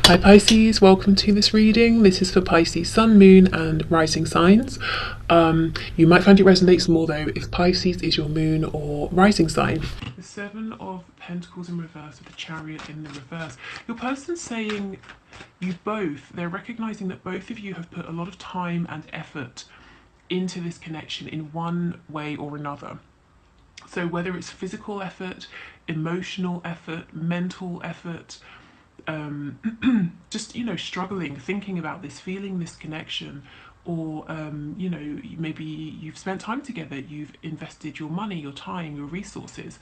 Hi Pisces, welcome to this reading. This is for Pisces Sun, Moon and Rising signs. You might find it resonates more though if Pisces is your moon or rising sign. The Seven of Pentacles in reverse with the Chariot in the reverse. Your person's saying they're recognizing that both of you have put a lot of time and effort into this connection in one way or another. So whether it's physical effort, emotional effort, mental effort, just struggling, thinking about this, feeling this connection, or maybe you've spent time together, you've invested your money, your time, your resources,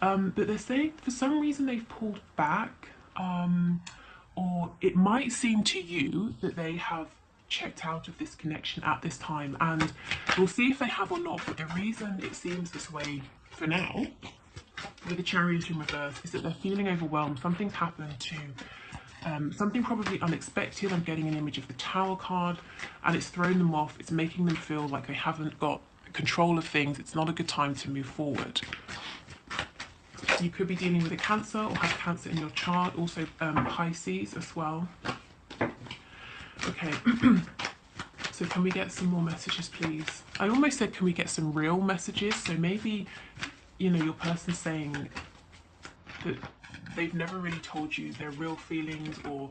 but they're saying for some reason they've pulled back, or it might seem to you that they have checked out of this connection at this time, and we'll see if they have or not. But the reason it seems this way for now with the Chariot in reverse is that they're feeling overwhelmed. Something's happened to something probably unexpected. I'm getting an image of the Tower card, and it's thrown them off. It's making them feel like they haven't got control of things. It's not a good time to move forward. You could be dealing with a Cancer or have Cancer in your chart, also Pisces as well. Okay, so can we get some more messages, please? I almost said, can we get some real messages? So maybe, your person's saying that they've never really told you their real feelings or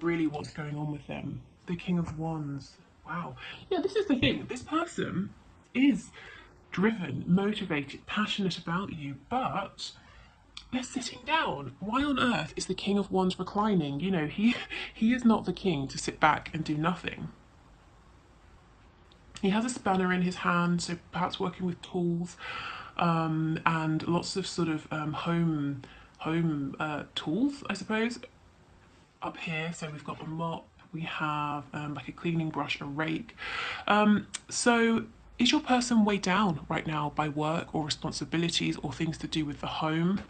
really what's going on with them. The King of Wands. Wow. Yeah, this is the thing. This person is driven, motivated, passionate about you, but they're sitting down. Why on earth is the King of Wands reclining? He is not the king to sit back and do nothing. He has a spanner in his hand, so perhaps working with tools, and lots of sort of home tools, I suppose, up here. So we've got a mop, we have like a cleaning brush, a rake. So is your person weighed down right now by work or responsibilities or things to do with the home?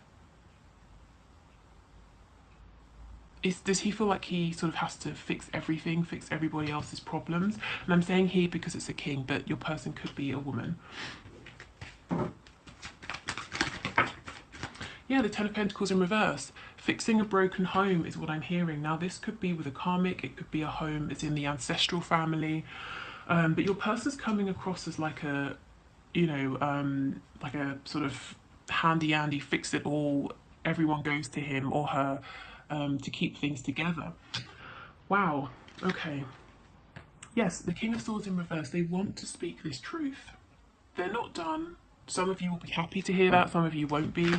Does he feel like he sort of has to fix everything, fix everybody else's problems? And I'm saying he because it's a king, but your person could be a woman. Yeah, the Ten of Pentacles in reverse. Fixing a broken home is what I'm hearing. Now, this could be with a karmic, it could be a home that's in the ancestral family. But your person's coming across as like a, like a sort of handy-andy, fix it all, everyone goes to him or her to keep things together. Wow, okay. Yes, the King of Swords in reverse, they want to speak this truth. They're not done. Some of you will be happy to hear that, some of you won't be.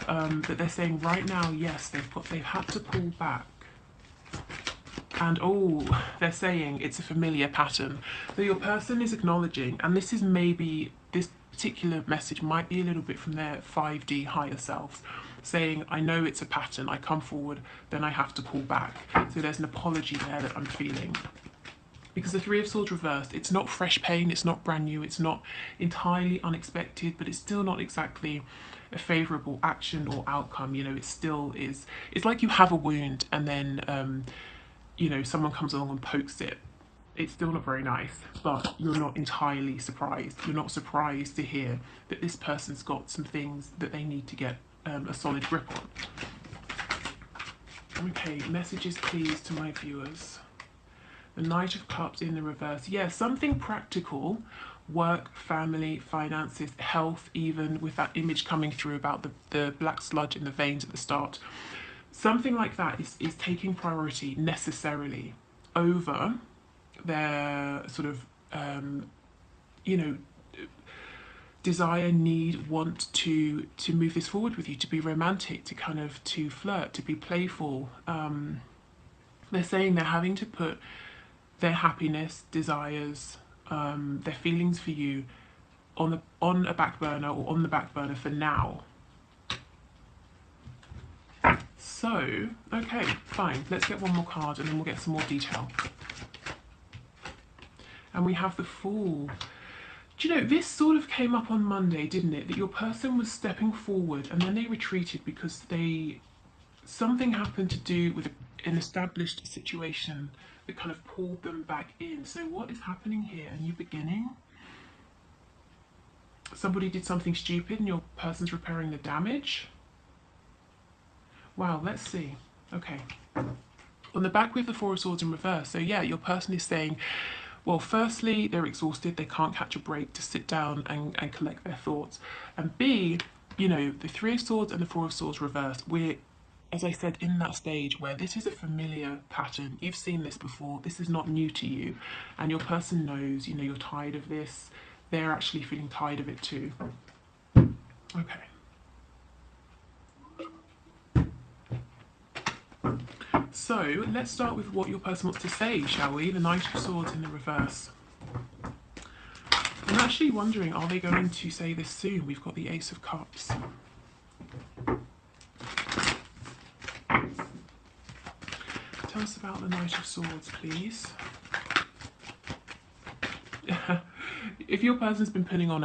But they're saying right now, yes, they've had to pull back. And they're saying it's a familiar pattern. So your person is acknowledging, and this particular message might be a little bit from their 5D higher selves, saying, I know it's a pattern, I come forward, then I have to pull back. So there's an apology there that I'm feeling. Because the Three of Swords reversed, it's not fresh pain, it's not brand new, it's not entirely unexpected, but it's still not exactly a favourable action or outcome. It still is. It's like you have a wound and then, someone comes along and pokes it. It's still not very nice, but you're not entirely surprised. You're not surprised to hear that this person's got some things that they need to get a solid grip on. Okay, messages please to my viewers. The Knight of Cups in the reverse. Yeah, something practical, work, family, finances, health, even with that image coming through about the black sludge in the veins at the start. Something like that is taking priority necessarily over their sort of, desire, need, want to move this forward with you, to be romantic, to flirt, to be playful. They're saying they're having to put their happiness, desires, their feelings for you on a back burner or on the back burner for now. So, okay, fine. Let's get one more card and then we'll get some more detail. And we have the Fool. Do you know, this sort of came up on Monday, didn't it? That your person was stepping forward and then they retreated because something happened to do with an established situation that kind of pulled them back in. So what is happening here? A new beginning? Somebody did something stupid and your person's repairing the damage? Wow, let's see. Okay. On the back, we have the Four of Swords in reverse. So yeah, your person is saying, well, firstly, they're exhausted. They can't catch a break to sit down and collect their thoughts. And B, you know, the Three of Swords and the Four of Swords reversed. We're, as I said, in that stage where this is a familiar pattern. You've seen this before. This is not new to you. And your person knows, you know, you're tired of this. They're actually feeling tired of it too. Okay. So let's start with what your person wants to say, shall we? The Knight of Swords in the reverse. I'm actually wondering, are they going to say this soon? We've got the Ace of Cups. Tell us about the Knight of Swords, please. If your person's been putting on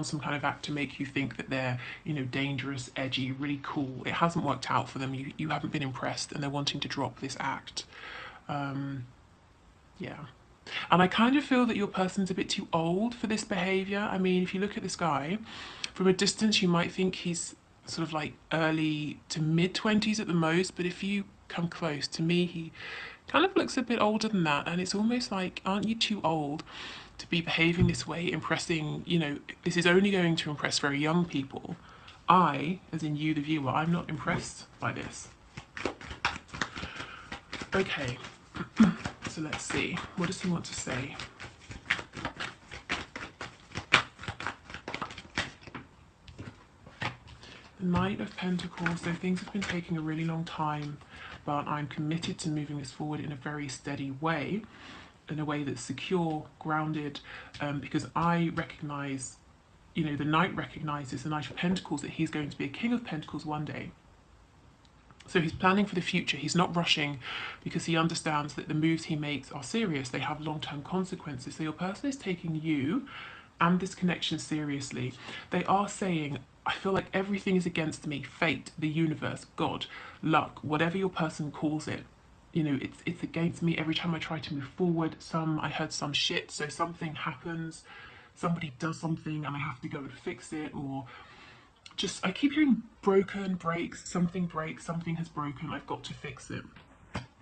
some kind of act to make you think that they're, you know, dangerous, edgy, really cool, it hasn't worked out for them, you haven't been impressed, and they're wanting to drop this act. Yeah. And I kind of feel that your person's a bit too old for this behaviour. I mean, if you look at this guy, from a distance you might think he's sort of like early to mid-20s at the most, but if you come close, to me he kind of looks a bit older than that, and it's almost like, aren't you too old to be behaving this way, impressing, you know, this is only going to impress very young people. I, as in you the viewer, I'm not impressed by this. Okay, so let's see, what does he want to say? The Knight of Pentacles, so things have been taking a really long time, but I'm committed to moving this forward in a very steady way, in a way that's secure, grounded, because I recognise, you know, the Knight recognises, the Knight of Pentacles, that he's going to be a King of Pentacles one day. So he's planning for the future. He's not rushing because he understands that the moves he makes are serious. They have long-term consequences. So your person is taking you and this connection seriously. They are saying, I feel like everything is against me. Fate, the universe, God, luck, whatever your person calls it. You know, it's against me every time I try to move forward. I heard some shit, so something happens, somebody does something and I have to go and fix it, or just, I keep hearing broken, breaks, something has broken, I've got to fix it.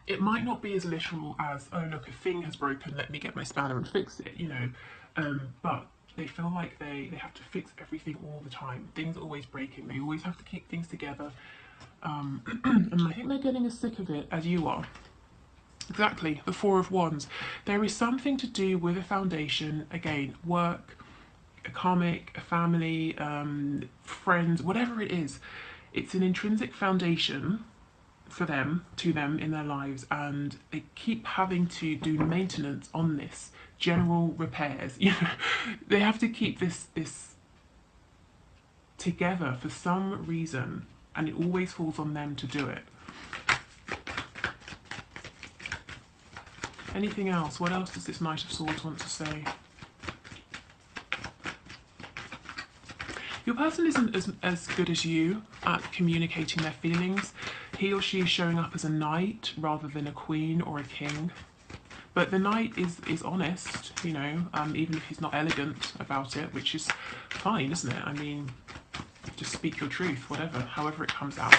It might not be as literal as, oh look, a thing has broken, let me get my spanner and fix it, you know, but they feel like they have to fix everything all the time. Things are always breaking, they always have to keep things together. And I think they're getting as sick of it as you are. Exactly, the Four of Wands. There is something to do with a foundation, again, work, a karmic, a family, friends, whatever it is. It's an intrinsic foundation for them, to them in their lives, and they keep having to do maintenance on this, general repairs. You know, they have to keep this together for some reason, and it always falls on them to do it. Anything else? What else does this Knight of Swords want to say? Your person isn't as good as you at communicating their feelings. He or she is showing up as a knight rather than a queen or a king. But the knight is honest, you know, even if he's not elegant about it, which is fine, isn't it? I mean, just speak your truth, whatever, however it comes out.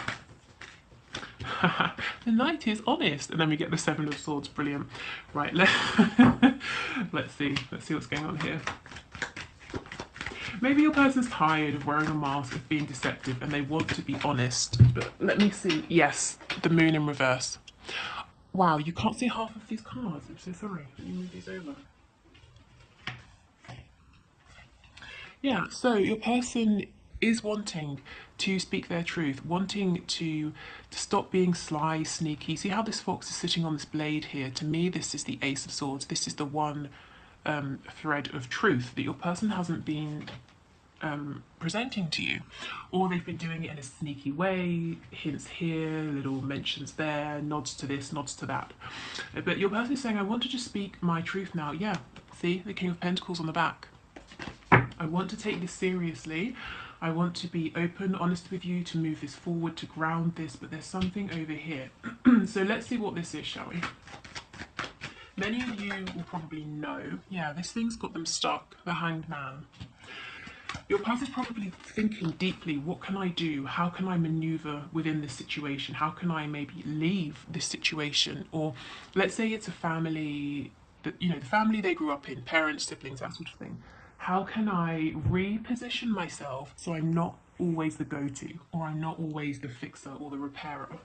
The knight is honest, and then we get the Seven of Swords. Brilliant. Right, let's see what's going on here. Maybe your person's tired of wearing a mask, of being deceptive, and they want to be honest. But let me see. Yes, the Moon in reverse. Wow, you can't see half of these cards. I'm so sorry. Let me move these over. Yeah, so your person is wanting to speak their truth, wanting to stop being sly, sneaky. See how this fox is sitting on this blade here? To me, this is the Ace of Swords. This is the one thread of truth that your person hasn't been presenting to you, or they've been doing it in a sneaky way, hints here, little mentions there, nods to this, nods to that. But your person is saying, I want to just speak my truth now. Yeah, see, the King of Pentacles on the back. I want to take this seriously. I want to be open, honest with you, to move this forward, to ground this, but there's something over here. So let's see what this is, shall we? Many of you will probably know, yeah, this thing's got them stuck, the Hanged Man. Your person's probably thinking deeply, what can I do? How can I maneuver within this situation? How can I maybe leave this situation? Or let's say it's a family that, you know, the family they grew up in, parents, siblings, that sort of thing. How can I reposition myself so I'm not always the go-to, or I'm not always the fixer or the repairer?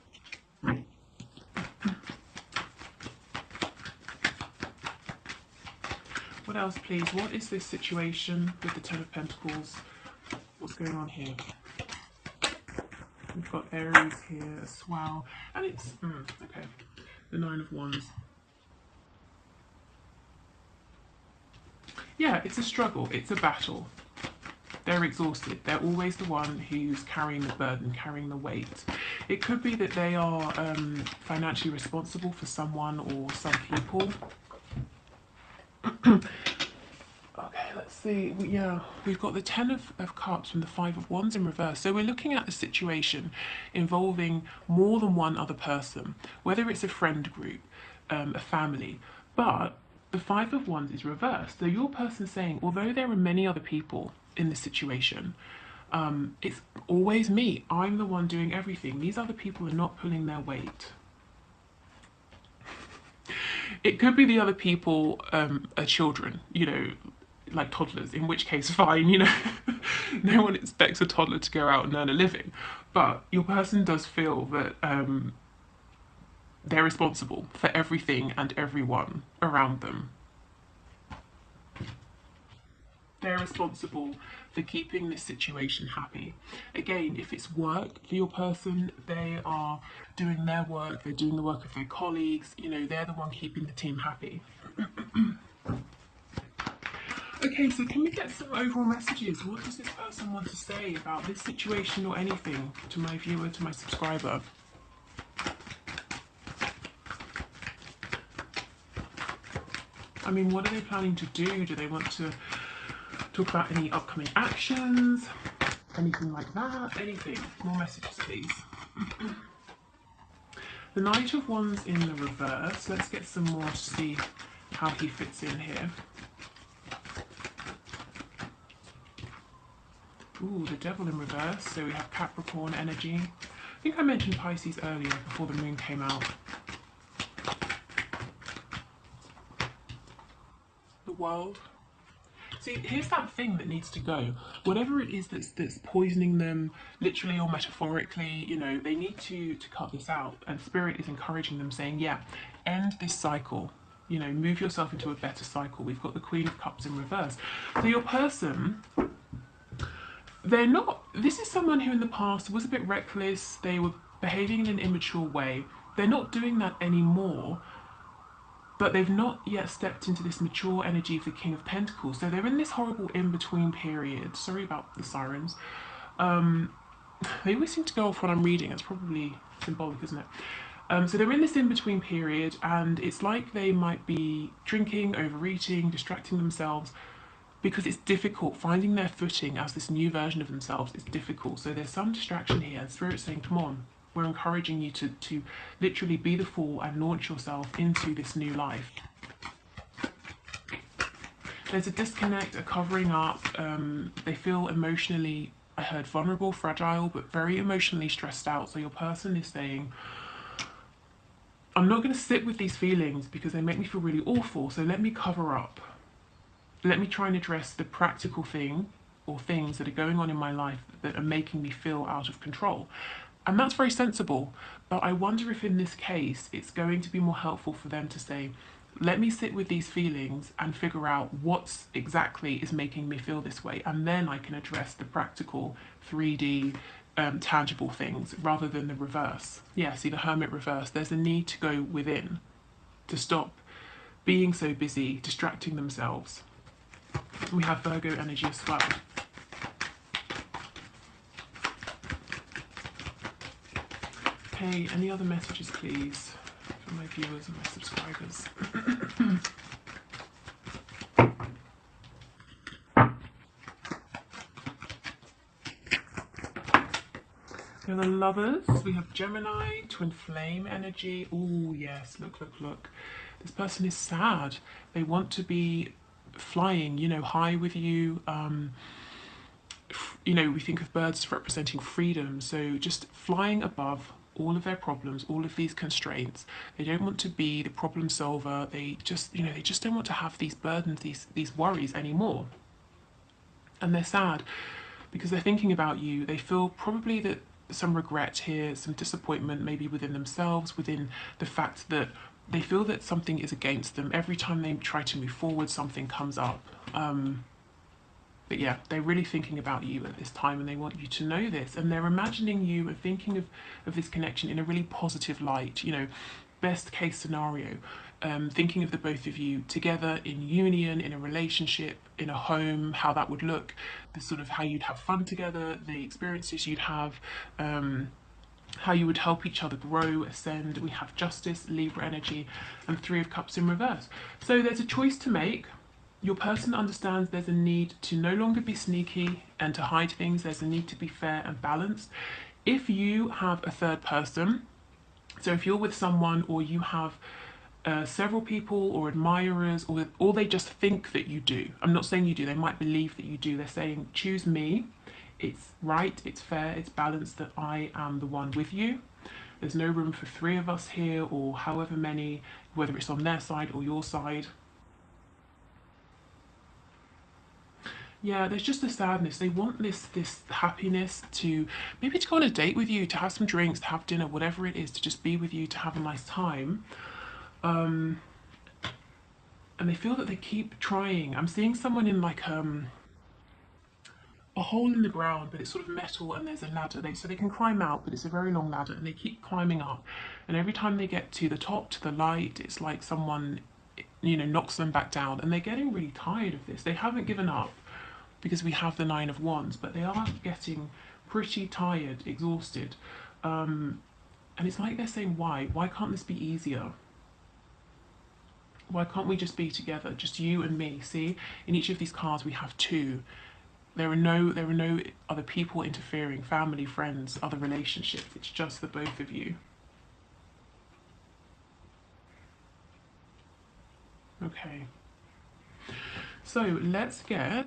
What else, please? What is this situation with the Ten of Pentacles? What's going on here? We've got Aries here as well. And it's, okay, the Nine of Wands. Yeah, it's a struggle. It's a battle. They're exhausted. They're always the one who's carrying the burden, carrying the weight. It could be that they are financially responsible for someone or some people. Okay, let's see. Yeah, we've got the Ten of Cups and the Five of Wands in reverse. So we're looking at the situation involving more than one other person, whether it's a friend group, a family. But the Five of Wands is reversed. So your person's saying, although there are many other people in this situation, it's always me. I'm the one doing everything. These other people are not pulling their weight. It could be the other people are children, you know, like toddlers, in which case fine, you know. No one expects a toddler to go out and earn a living, but your person does feel that they're responsible for everything and everyone around them. They're responsible for keeping this situation happy. Again, if it's work for your person, they are doing their work, they're doing the work of their colleagues, you know, they're the one keeping the team happy. Okay, so can we get some overall messages? What does this person want to say about this situation or anything to my viewer, to my subscriber? I mean, what are they planning to do? Do they want to talk about any upcoming actions? Anything like that? Anything? More messages, please. The Knight of Wands in the reverse. Let's get some more to see how he fits in here. Ooh, the Devil in reverse. So we have Capricorn energy. I think I mentioned Pisces earlier before the moon came out. The World. See, here's that thing that needs to go. Whatever it is that's poisoning them, literally or metaphorically, you know, they need to cut this out. And Spirit is encouraging them, saying, yeah, end this cycle. You know, move yourself into a better cycle. We've got the Queen of Cups in reverse. So your person, they're not, this is someone who in the past was a bit reckless. They were behaving in an immature way. They're not doing that anymore. But they've not yet stepped into this mature energy of the King of Pentacles. So they're in this horrible in-between period. Sorry about the sirens. They always seem to go off when I'm reading. It's probably symbolic, isn't it? So they're in this in-between period, and it's like they might be drinking, overeating, distracting themselves, because it's difficult. Finding their footing as this new version of themselves is difficult. So there's some distraction here. And Spirit's saying, come on. We're encouraging you to literally be the fool and launch yourself into this new life. There's a disconnect, a covering up. They feel emotionally, I heard vulnerable, fragile, but very emotionally stressed out. So your person is saying, I'm not going to sit with these feelings because they make me feel really awful. So let me cover up. Let me try and address the practical thing or things that are going on in my life that are making me feel out of control. And that's very sensible, but I wonder if in this case it's going to be more helpful for them to say, let me sit with these feelings and figure out what exactly is making me feel this way, and then I can address the practical 3D tangible things rather than the reverse. Yeah, see the Hermit reverse. There's a need to go within, to stop being so busy, distracting themselves. We have Virgo energy as well. Okay, any other messages, please, for my viewers and my subscribers? We have the Lovers, we have Gemini, Twin Flame energy. Oh yes, look, look, look. This person is sad. They want to be flying, you know, high with you. you know, we think of birds representing freedom, so just flying above all of their problems, all of these constraints. They don't want to be the problem solver. They just, you know, they just don't want to have these burdens, these worries anymore. And they're sad because they're thinking about you. They feel probably that some regret here, some disappointment maybe within themselves, within the fact that they feel that something is against them. Every time they try to move forward, something comes up. But yeah, they're really thinking about you at this time, and they want you to know this. And they're imagining you and thinking of this connection in a really positive light, you know, best case scenario. Thinking of the both of you together in union, in a relationship, in a home, how that would look, the sort of how you'd have fun together, the experiences you'd have, how you would help each other grow, ascend. We have Justice, Libra energy, and Three of Cups in reverse. So there's a choice to make. Your person understands there's a need to no longer be sneaky and to hide things. There's a need to be fair and balanced. If you have a third person, so if you're with someone or you have several people or admirers, or they just think that you do. I'm not saying you do, they might believe that you do. They're saying, choose me. It's right, it's fair, it's balanced that I am the one with you. There's no room for three of us here or however many, whether it's on their side or your side. Yeah, there's just a sadness. They want this happiness to maybe to go on a date with you, to have some drinks, to have dinner, whatever it is, to just be with you, to have a nice time. And they feel that they keep trying. I'm seeing someone in like a hole in the ground, but it's sort of metal, and there's a ladder. So they can climb out, but it's a very long ladder, and they keep climbing up. And every time they get to the top, to the light, it's like someone, you know, knocks them back down, and they're getting really tired of this. They haven't given up because we have the Nine of Wands, but they are getting pretty tired, exhausted. And it's like they're saying, why? Why can't this be easier? Why can't we just be together, just you and me? See, in each of these cards we have two. There are no other people interfering, family, friends, other relationships. It's just the both of you. Okay. So let's get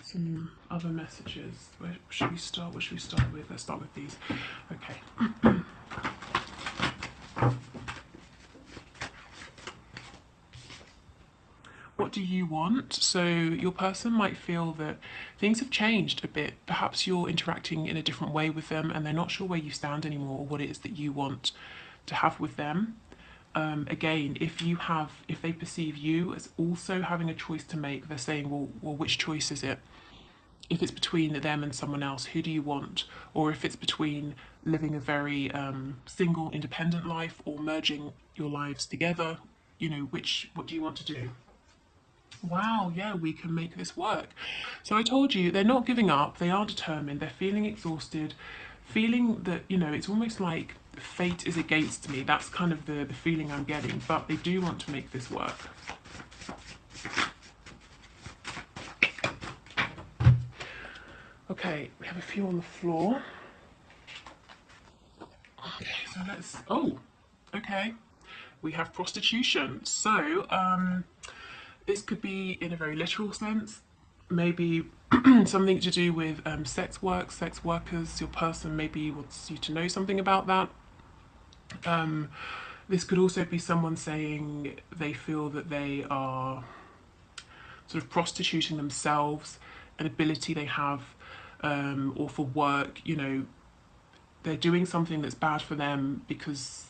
some other messages. Where should we start? What should we start with? Let's start with these. Okay. What do you want? So your person might feel that things have changed a bit. Perhaps you're interacting in a different way with them and they're not sure where you stand anymore or what it is that you want to have with them. Again, if they perceive you as also having a choice to make, they're saying, well, which choice is it? If it's between them and someone else, who do you want? Or if it's between living a very single, independent life or merging your lives together, you know, what do you want to do? Wow, yeah, we can make this work. So I told you, they're not giving up, they are determined, they're feeling exhausted, feeling that, you know, it's almost like fate is against me. That's kind of the feeling I'm getting, but they do want to make this work. Okay, we have a few on the floor. Okay, so okay. We have prostitution. So, this could be in a very literal sense, maybe something to do with sex work, sex workers. Your person maybe wants you to know something about that. This could also be someone saying they feel that they are sort of prostituting themselves, an ability they have, or for work, you know, they're doing something that's bad for them because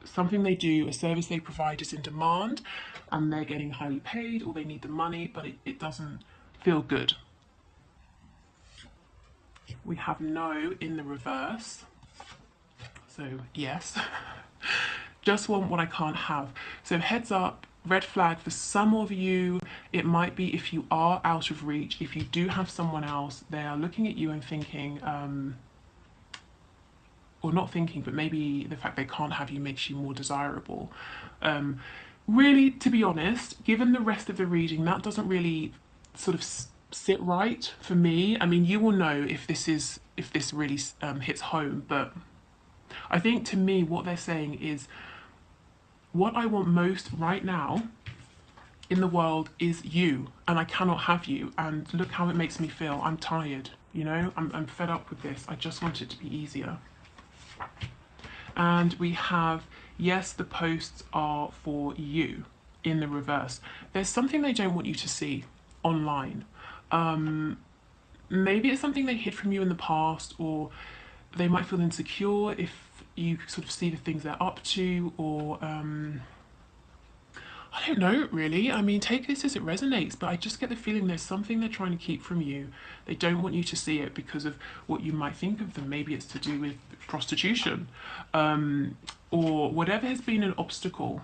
something they do, a service they provide is in demand and they're getting highly paid or they need the money, but it doesn't feel good. We have no in the reverse. So yes, just want what I can't have. So heads up, red flag for some of you. It might be if you are out of reach, if you do have someone else, they are looking at you and thinking, or not thinking, but maybe the fact they can't have you makes you more desirable. Really, to be honest, given the rest of the reading, that doesn't really sort of sit right for me. I mean, you will know if this really hits home, but I think to me what they're saying is what I want most right now in the world is you, and I cannot have you, and look how it makes me feel. I'm tired, you know, I'm fed up with this. I just want it to be easier. And we have, yes, the posts are for you in the reverse. There's something they don't want you to see online. Maybe it's something they hid from you in the past, or they might feel insecure if you sort of see the things they're up to, or I don't know really. I mean, take this as it resonates, but I just get the feeling there's something they're trying to keep from you. They don't want you to see it because of what you might think of them. Maybe it's to do with prostitution, or whatever has been an obstacle.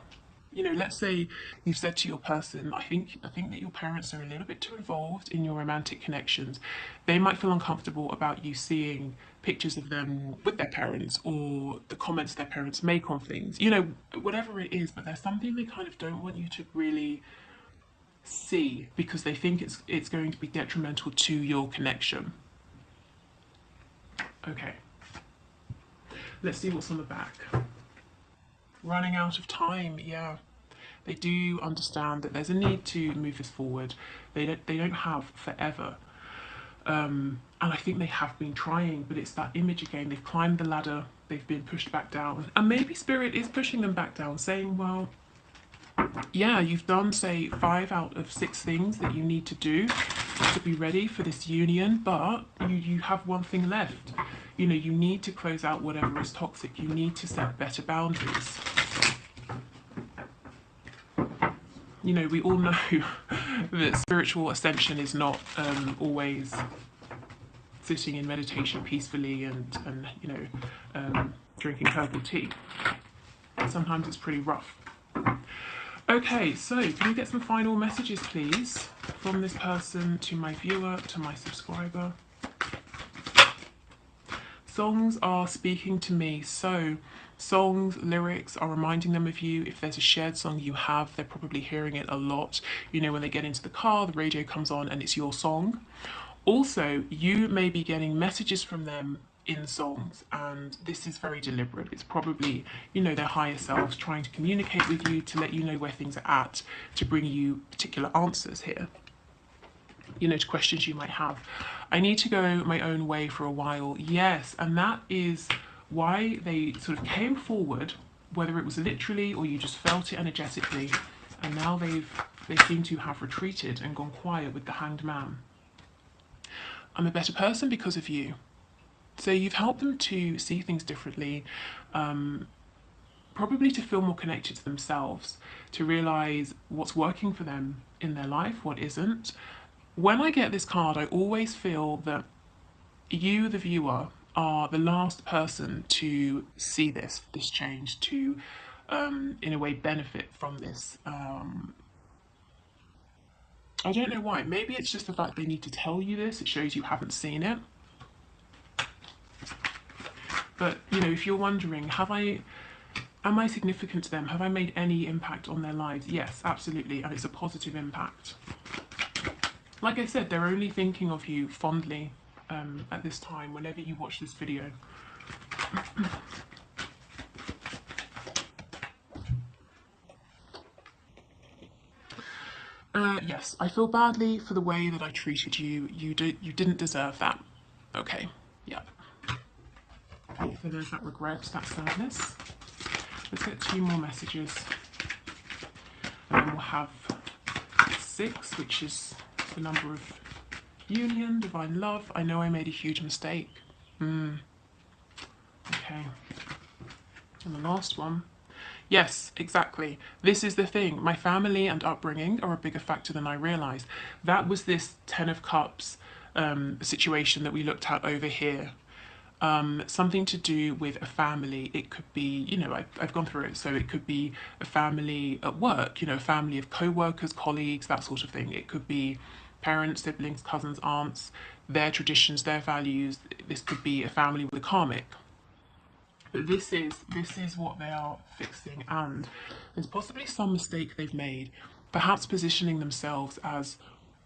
You know, let's say you've said to your person, I think that your parents are a little bit too involved in your romantic connections. They might feel uncomfortable about you seeing pictures of them with their parents, or the comments their parents make on things. You know, whatever it is, but there's something they kind of don't want you to really see because they think it's going to be detrimental to your connection. Okay. Let's see what's on the back. Running out of time, yeah. They do understand that there's a need to move this forward. They don't have forever. And I think they have been trying, but it's that image again. They've climbed the ladder, they've been pushed back down. And maybe Spirit is pushing them back down, saying, well, yeah, you've done, say, 5 out of 6 things that you need to do to be ready for this union, but you have one thing left. You know, you need to close out whatever is toxic. You need to set better boundaries. You know, we all know that spiritual ascension is not always sitting in meditation peacefully and you know, drinking herbal tea. Sometimes it's pretty rough. Okay, so can we get some final messages, please, from this person to my viewer, to my subscriber? Songs are speaking to me, so songs, lyrics are reminding them of you. If there's a shared song you have, they're probably hearing it a lot. You know, when they get into the car, the radio comes on and it's your song. Also, you may be getting messages from them in songs, and this is very deliberate. It's probably, you know, their higher selves trying to communicate with you to let you know where things are at, to bring you particular answers here, you know, to questions you might have. I need to go my own way for a while. Yes, and that is why they sort of came forward, whether it was literally or you just felt it energetically, and now they seem to have retreated and gone quiet with the Hanged Man. I'm a better person because of you. So you've helped them to see things differently, probably to feel more connected to themselves, to realise what's working for them in their life, what isn't. When I get this card, I always feel that you, the viewer, are the last person to see this change, to, in a way, benefit from this. I don't know why. Maybe it's just the fact they need to tell you this. It shows you haven't seen it. But, you know, if you're wondering, am I significant to them? Have I made any impact on their lives? Yes, absolutely, and it's a positive impact. Like I said, they're only thinking of you fondly at this time, whenever you watch this video. Yes, I feel badly for the way that I treated you. You didn't deserve that. Okay, yep. So there's that regret, that sadness. Let's get 2 more messages. And then we'll have 6, which is the number of union, divine love. I know I made a huge mistake. Okay. And the last one. Yes, exactly. This is the thing. My family and upbringing are a bigger factor than I realised. That was this 10 of Cups situation that we looked at over here. Something to do with a family. It could be, you know, I've gone through it. So it could be a family at work, you know, a family of co-workers, colleagues, that sort of thing. It could be parents, siblings, cousins, aunts, their traditions, their values. This could be a family with a karmic. But this is what they are fixing, and there's possibly some mistake they've made, perhaps positioning themselves as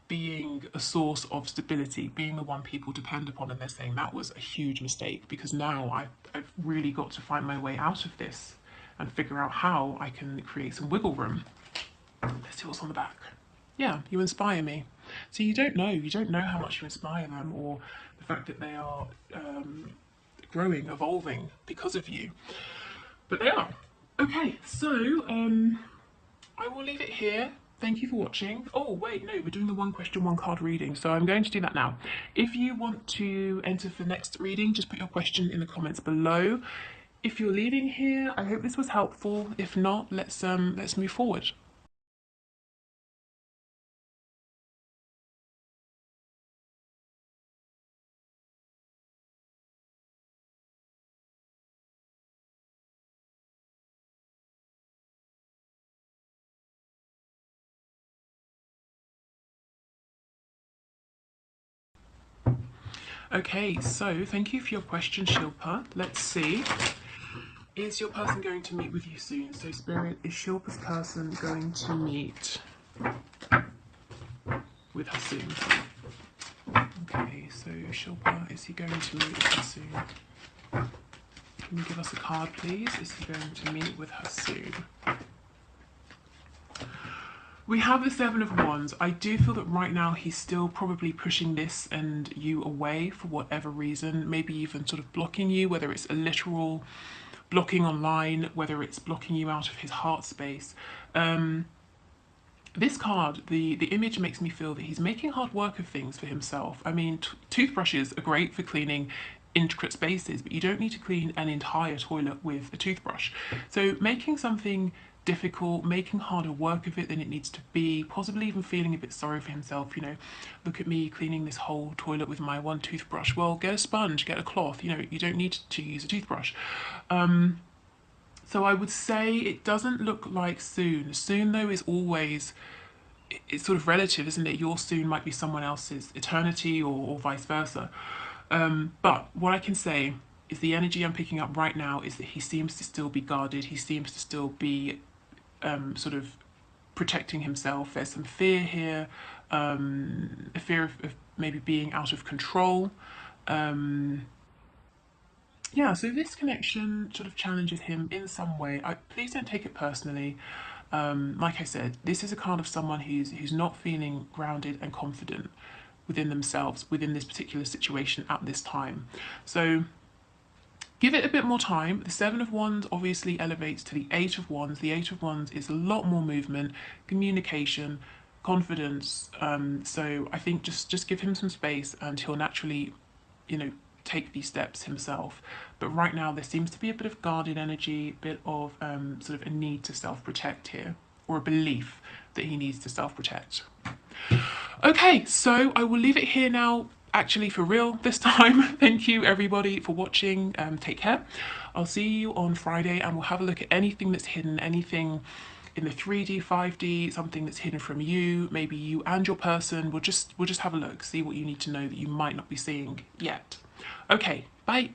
being a source of stability, being the one people depend upon, and they're saying that was a huge mistake because now I've really got to find my way out of this and figure out how I can create some wiggle room. Let's see what's on the back. Yeah, you inspire me. So you don't know how much you inspire them, or the fact that they are growing, evolving because of you. But they are. Okay, so I will leave it here. Thank you for watching. Oh, wait, no, we're doing the one question, one card reading. So I'm going to do that now. If you want to enter for the next reading, just put your question in the comments below. If you're leaving here, I hope this was helpful. If not, let's move forward. Okay, so thank you for your question, Shilpa. Let's see. Is your person going to meet with you soon? So, Spirit, is Shilpa's person going to meet with her soon? Okay, so Shilpa, is he going to meet with her soon? Can you give us a card, please? Is he going to meet with her soon? We have the Seven of Wands. I do feel that right now he's still probably pushing this and you away for whatever reason, maybe even sort of blocking you, whether it's a literal blocking online, whether it's blocking you out of his heart space. This card, the image makes me feel that he's making hard work of things for himself. I mean, toothbrushes are great for cleaning intricate spaces, but you don't need to clean an entire toilet with a toothbrush. So making something difficult, making harder work of it than it needs to be, possibly even feeling a bit sorry for himself, you know, look at me cleaning this whole toilet with my one toothbrush. Well, get a sponge, get a cloth, you know, you don't need to use a toothbrush. So I would say it doesn't look like soon. Soon though is always, it's sort of relative, isn't it? Your soon might be someone else's eternity, or vice versa. But what I can say is the energy I'm picking up right now is that he seems to still be guarded. He seems to still be sort of protecting himself. There's some fear here, a fear of maybe being out of control. Yeah, so this connection sort of challenges him in some way. Please don't take it personally. Like I said, this is a card of someone who's not feeling grounded and confident within themselves, within this particular situation at this time. So give it a bit more time. The Seven of Wands obviously elevates to the Eight of Wands. The Eight of Wands is a lot more movement, communication, confidence. So I think just give him some space and he'll naturally, you know, take these steps himself. But right now there seems to be a bit of guarded energy, a bit of sort of a need to self-protect here, or a belief that he needs to self-protect. Okay, so I will leave it here now, actually for real this time. Thank you everybody for watching. Take care. I'll see you on Friday and we'll have a look at anything that's hidden, anything in the 3D, 5D, something that's hidden from you, maybe you and your person. We'll just have a look, see what you need to know that you might not be seeing yet. Okay, bye.